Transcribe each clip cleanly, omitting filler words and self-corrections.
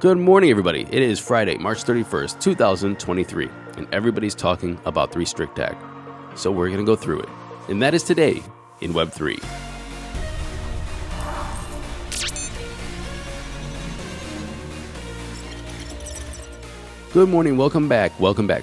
Good morning, everybody. It is Friday, March 31st, 2023, and everybody's talking about the Restrict Act. So we're going to go through it. And that is today in Web3. Good morning. Welcome back.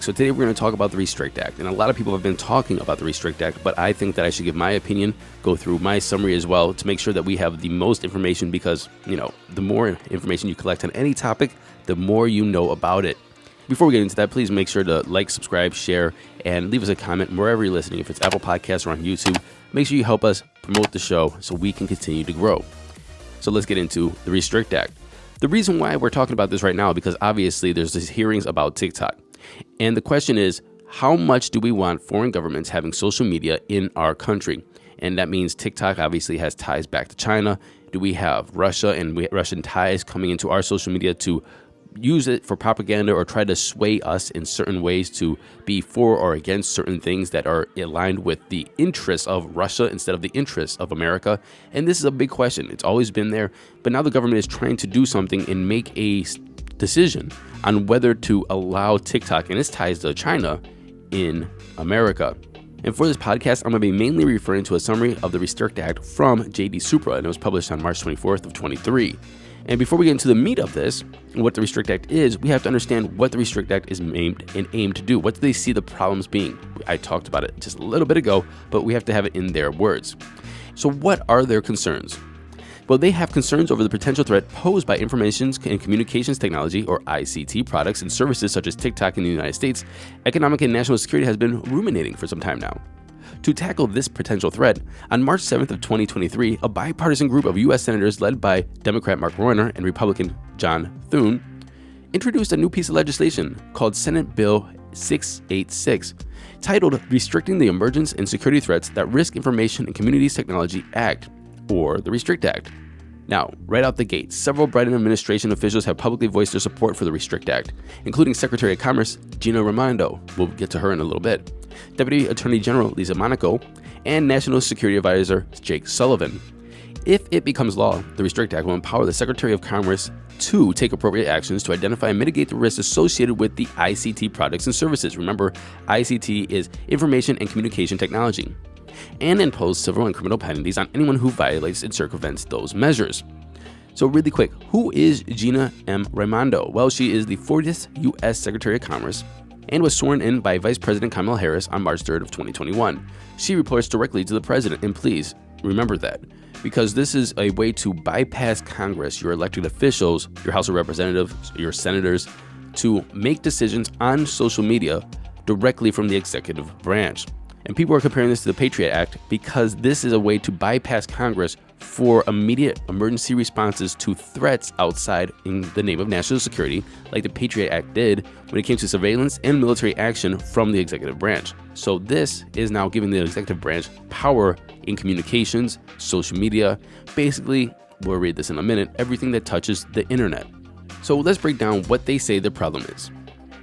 So today we're going to talk about the Restrict Act. And a lot of people have been talking about the Restrict Act, but I think that I should give my opinion, go through my summary as well to make sure that we have the most information because, the more information you collect on any topic, the more you know about it. Before we get into that, please make sure to like, subscribe, share, and leave us a comment wherever you're listening. If it's Apple Podcasts or on YouTube, make sure you help us promote the show so we can continue to grow. So let's get into the Restrict Act. The reason why we're talking about this right now, because obviously there's these hearings about TikTok. And the question is, how much do we want foreign governments having social media in our country? And that means TikTok obviously has ties back to China. Do we have Russia and Russian ties coming into our social media to use it for propaganda or try to sway us in certain ways to be for or against certain things that are aligned with the interests of Russia instead of the interests of America? And this is a big question. It's always been there, but now the government is trying to do something and make a decision on whether to allow TikTok and its ties to China in America. And for this podcast, I'm going to be mainly referring to a summary of the Restrict Act from JD Supra, and it was published on March 24th of 23. And before we get into the meat of this, and what the Restrict Act is, we have to understand what the Restrict Act is aimed to do. What do they see the problems being? I talked about it just a little bit ago, but we have to have it in their words. So what are their concerns? Well, they have concerns over the potential threat posed by information and communications technology, or ICT, products and services such as TikTok in the United States. Economic and national security has been ruminating for some time now. To tackle this potential threat, on March 7th of 2023, a bipartisan group of U.S. senators led by Democrat Mark Warner and Republican John Thune introduced a new piece of legislation called Senate Bill 686, titled Restricting the Emergence and Security Threats That Risk Information and Communities Technology Act, or the Restrict Act. Now, right out the gate, several Biden administration officials have publicly voiced their support for the Restrict Act, including Secretary of Commerce Gina Raimondo. We'll get to her in a little bit. Deputy Attorney General Lisa Monaco, and National Security Advisor Jake Sullivan. If it becomes law, the Restrict Act will empower the Secretary of Commerce to take appropriate actions to identify and mitigate the risks associated with the ICT products and services. Remember, ICT is information and communication technology, and impose civil and criminal penalties on anyone who violates and circumvents those measures. So really quick, who is Gina M. Raimondo? Well, she is the 40th U.S. Secretary of Commerce and was sworn in by Vice President Kamala Harris on March 3rd of 2021. She reports directly to the president, and please remember that, because this is a way to bypass Congress, your elected officials, your House of Representatives, your senators, to make decisions on social media directly from the executive branch. And people are comparing this to the Patriot Act because this is a way to bypass Congress for immediate emergency responses to threats outside in the name of national security, like the Patriot Act did when it came to surveillance and military action from the executive branch. So this is now giving the executive branch power in communications, social media, basically, we'll read this in a minute, everything that touches the internet. So let's break down what they say the problem is.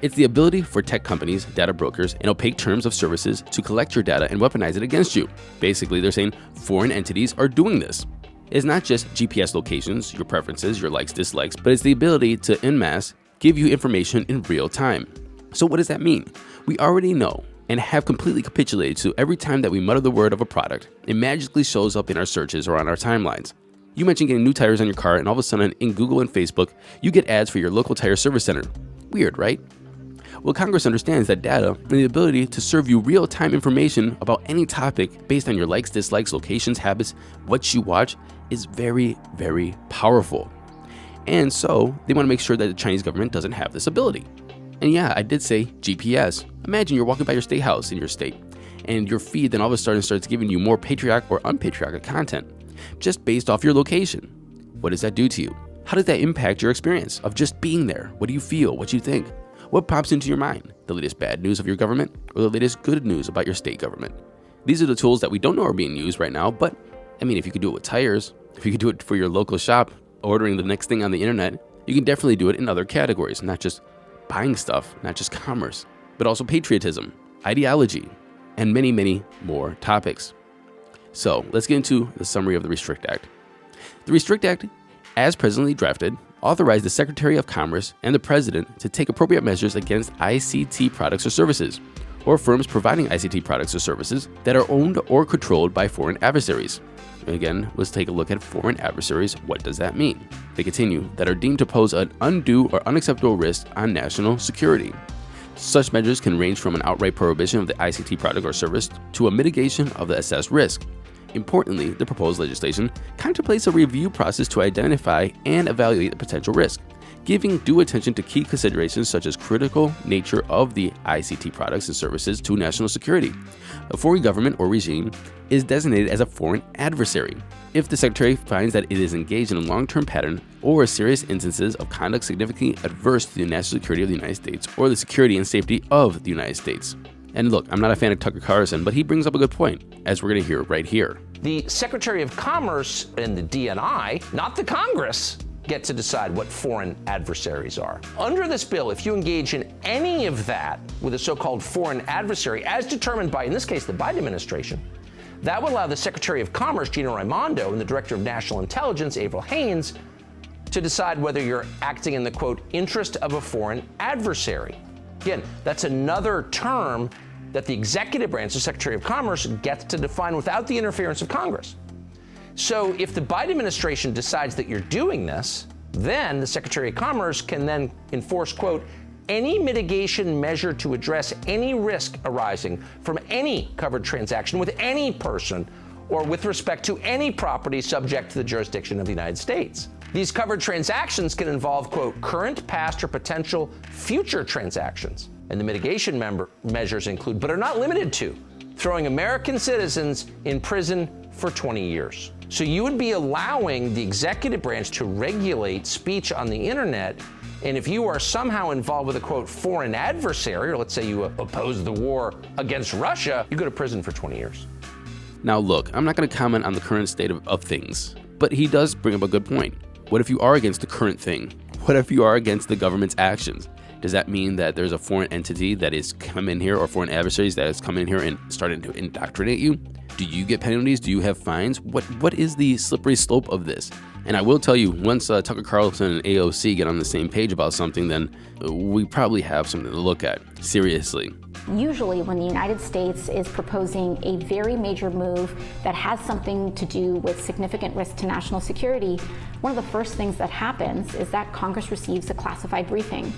It's the ability for tech companies, data brokers, and opaque terms of services to collect your data and weaponize it against you. Basically, they're saying foreign entities are doing this. It's not just GPS locations, your preferences, your likes, dislikes, but it's the ability to en masse give you information in real time. So what does that mean? We already know and have completely capitulated to every time that we mutter the word of a product, it magically shows up in our searches or on our timelines. You mentioned getting new tires on your car, and all of a sudden in Google and Facebook, you get ads for your local tire service center. Weird, right? Well, Congress understands that data and the ability to serve you real-time information about any topic based on your likes, dislikes, locations, habits, what you watch is very, very powerful. And so they want to make sure that the Chinese government doesn't have this ability. And yeah, I did say GPS. Imagine you're walking by your state house in your state, and your feed then all of a sudden starts giving you more patriotic or unpatriotic content just based off your location. What does that do to you? How does that impact your experience of just being there? What do you feel? What do you think? What pops into your mind? The latest bad news of your government or the latest good news about your state government? These are the tools that we don't know are being used right now, but I mean, if you could do it with tires, if you could do it for your local shop, ordering the next thing on the internet, you can definitely do it in other categories, not just buying stuff, not just commerce, but also patriotism, ideology, and many, many more topics. So let's get into the summary of the Restrict Act. The Restrict Act, as presently drafted, authorize the Secretary of Commerce and the President to take appropriate measures against ICT products or services, or firms providing ICT products or services that are owned or controlled by foreign adversaries. Again, let's take a look at foreign adversaries. What does that mean? They continue, that are deemed to pose an undue or unacceptable risk on national security. Such measures can range from an outright prohibition of the ICT product or service to a mitigation of the assessed risk. Importantly, the proposed legislation contemplates a review process to identify and evaluate the potential risk, giving due attention to key considerations such as critical nature of the ICT products and services to national security. A foreign government or regime is designated as a foreign adversary if the Secretary finds that it is engaged in a long-term pattern or serious instances of conduct significantly adverse to the national security of the United States or the security and safety of the United States. And look, I'm not a fan of Tucker Carlson, but he brings up a good point, as we're going to hear right here. The Secretary of Commerce and the DNI, not the Congress, get to decide what foreign adversaries are. Under this bill, if you engage in any of that with a so-called foreign adversary, as determined by, in this case, the Biden administration, that would allow the Secretary of Commerce, Gina Raimondo, and the Director of National Intelligence, Avril Haines, to decide whether you're acting in the, quote, interest of a foreign adversary. Again, that's another term that the executive branch, the Secretary of Commerce, gets to define without the interference of Congress. So if the Biden administration decides that you're doing this, then the Secretary of Commerce can then enforce, quote, any mitigation measure to address any risk arising from any covered transaction with any person or with respect to any property subject to the jurisdiction of the United States. These covered transactions can involve, quote, current, past, or potential future transactions. And the mitigation measures include, but are not limited to, throwing American citizens in prison for 20 years. So you would be allowing the executive branch to regulate speech on the internet, and if you are somehow involved with a, quote, foreign adversary, or let's say you oppose the war against Russia, you go to prison for 20 years. Now look, I'm not going to comment on the current state of things, but he does bring up a good point. What if you are against the current thing? What if you are against the government's actions? Does that mean that there's a foreign entity that is come in here, or foreign adversaries that has come in here and started to indoctrinate you? Do you get penalties? Do you have fines? What is the slippery slope of this? And I will tell you, once Tucker Carlson and AOC get on the same page about something, then we probably have something to look at. Seriously. Usually when the United States is proposing a very major move that has something to do with significant risk to national security, one of the first things that happens is that Congress receives a classified briefing.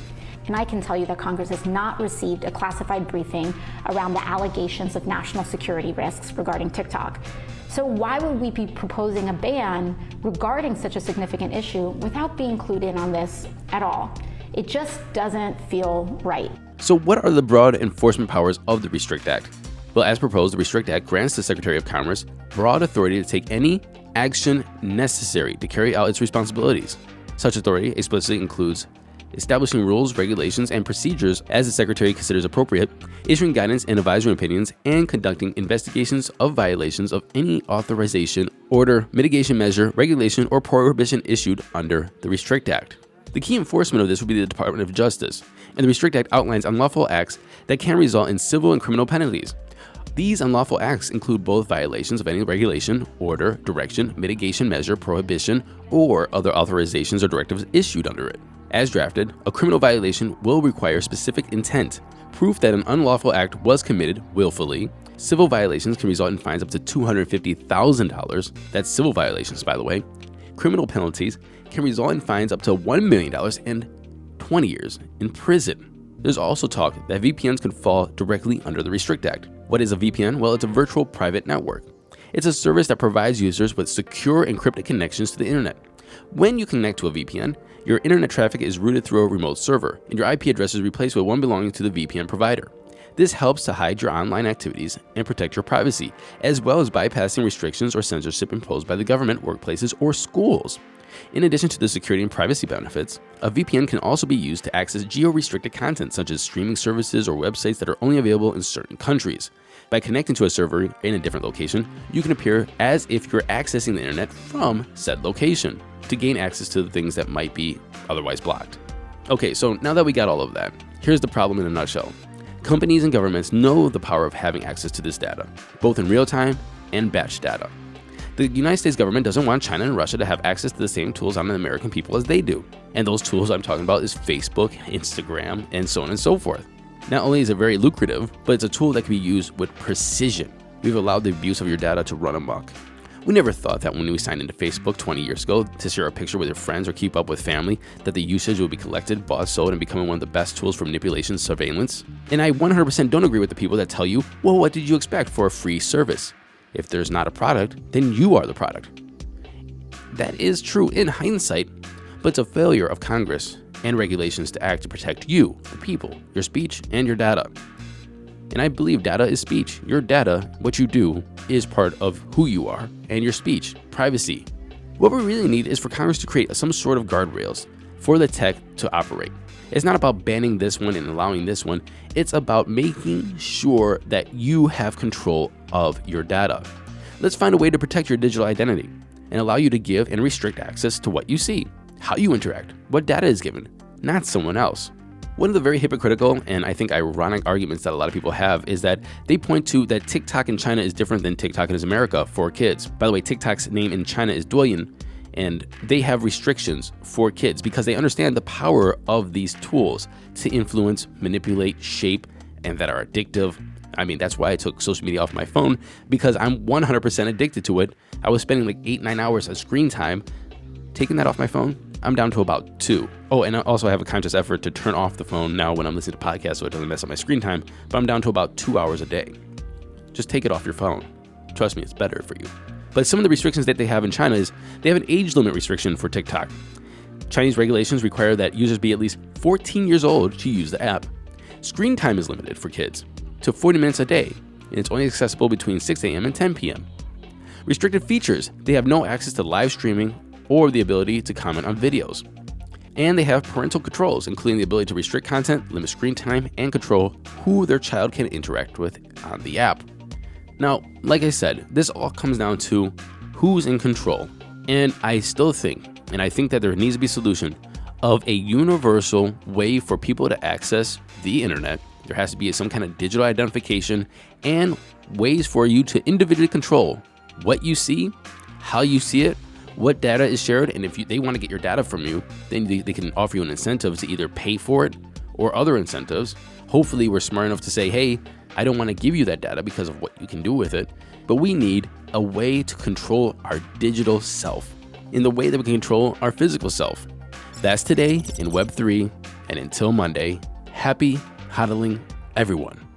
And I can tell you that Congress has not received a classified briefing around the allegations of national security risks regarding TikTok. So why would we be proposing a ban regarding such a significant issue without being clued in on this at all? It just doesn't feel right. So what are the broad enforcement powers of the Restrict Act? Well, as proposed, the Restrict Act grants the Secretary of Commerce broad authority to take any action necessary to carry out its responsibilities. Such authority explicitly includes establishing rules, regulations, and procedures as the Secretary considers appropriate, issuing guidance and advisory opinions, and conducting investigations of violations of any authorization, order, mitigation measure, regulation, or prohibition issued under the Restrict Act. The key enforcement of this would be the Department of Justice, and the Restrict Act outlines unlawful acts that can result in civil and criminal penalties. These unlawful acts include both violations of any regulation, order, direction, mitigation measure, prohibition, or other authorizations or directives issued under it. As drafted, a criminal violation will require specific intent, proof that an unlawful act was committed willfully. Civil violations can result in fines up to $250,000. That's civil violations, by the way. Criminal penalties can result in fines up to $1 million and 20 years in prison. There's also talk that VPNs could fall directly under the Restrict Act. What is a VPN? Well, it's a virtual private network. It's a service that provides users with secure encrypted connections to the internet. When you connect to a VPN, your internet traffic is routed through a remote server, and your IP address is replaced with one belonging to the VPN provider. This helps to hide your online activities and protect your privacy, as well as bypassing restrictions or censorship imposed by the government, workplaces, or schools. In addition to the security and privacy benefits, a VPN can also be used to access geo-restricted content such as streaming services or websites that are only available in certain countries. By connecting to a server in a different location, you can appear as if you're accessing the internet from said location to gain access to the things that might be otherwise blocked. Okay, so now that we got all of that, here's the problem in a nutshell. Companies and governments know the power of having access to this data, both in real time and batch data. The United States government doesn't want China and Russia to have access to the same tools on the American people as they do. And those tools I'm talking about is Facebook, Instagram, and so on and so forth. Not only is it very lucrative, but it's a tool that can be used with precision. We've allowed the abuse of your data to run amok. We never thought that when we signed into Facebook 20 years ago to share a picture with your friends or keep up with family, that the usage would be collected, bought, sold, and becoming one of the best tools for manipulation and surveillance. And I 100% don't agree with the people that tell you, well, what did you expect for a free service? If there's not a product, then you are the product. That is true in hindsight, but it's a failure of Congress and regulations to act to protect you, the people, your speech, and your data. And I believe data is speech. Your data, what you do, is part of who you are and your speech, privacy. What we really need is for Congress to create some sort of guardrails for the tech to operate. It's not about banning this one and allowing this one. It's about making sure that you have control of your data. Let's find a way to protect your digital identity and allow you to give and restrict access to what you see, how you interact, what data is given, not someone else. One of the very hypocritical and I think ironic arguments that a lot of people have is that they point to that TikTok in China is different than TikTok in America for kids. By the way, TikTok's name in China is Douyin, and they have restrictions for kids because they understand the power of these tools to influence, manipulate, shape, and that are addictive. I mean, that's why I took social media off my phone, because I'm 100% addicted to it. I was spending like 8-9 hours of screen time. Taking that off my phone, I'm down to about 2. Oh, and I also have a conscious effort to turn off the phone now when I'm listening to podcasts so it doesn't mess up my screen time, but I'm down to about 2 hours a day. Just take it off your phone. Trust me, it's better for you. But some of the restrictions that they have in China is they have an age limit restriction for TikTok. Chinese regulations require that users be at least 14 years old to use the app. Screen time is limited for kids to 40 minutes a day, and it's only accessible between 6 a.m. and 10 p.m. Restricted features, they have no access to live streaming or the ability to comment on videos. And they have parental controls, including the ability to restrict content, limit screen time, and control who their child can interact with on the app. Now, like I said, this all comes down to who's in control. And I still think, and I think that there needs to be a solution of a universal way for people to access the internet. There has to be some kind of digital identification and ways for you to individually control what you see, how you see it, what data is shared, and if they want to get your data from you, then they can offer you an incentive to either pay for it or other incentives. Hopefully we're smart enough to say, hey, I don't want to give you that data because of what you can do with it, but we need a way to control our digital self in the way that we can control our physical self. That's today in Web3, and until Monday, happy hodling everyone.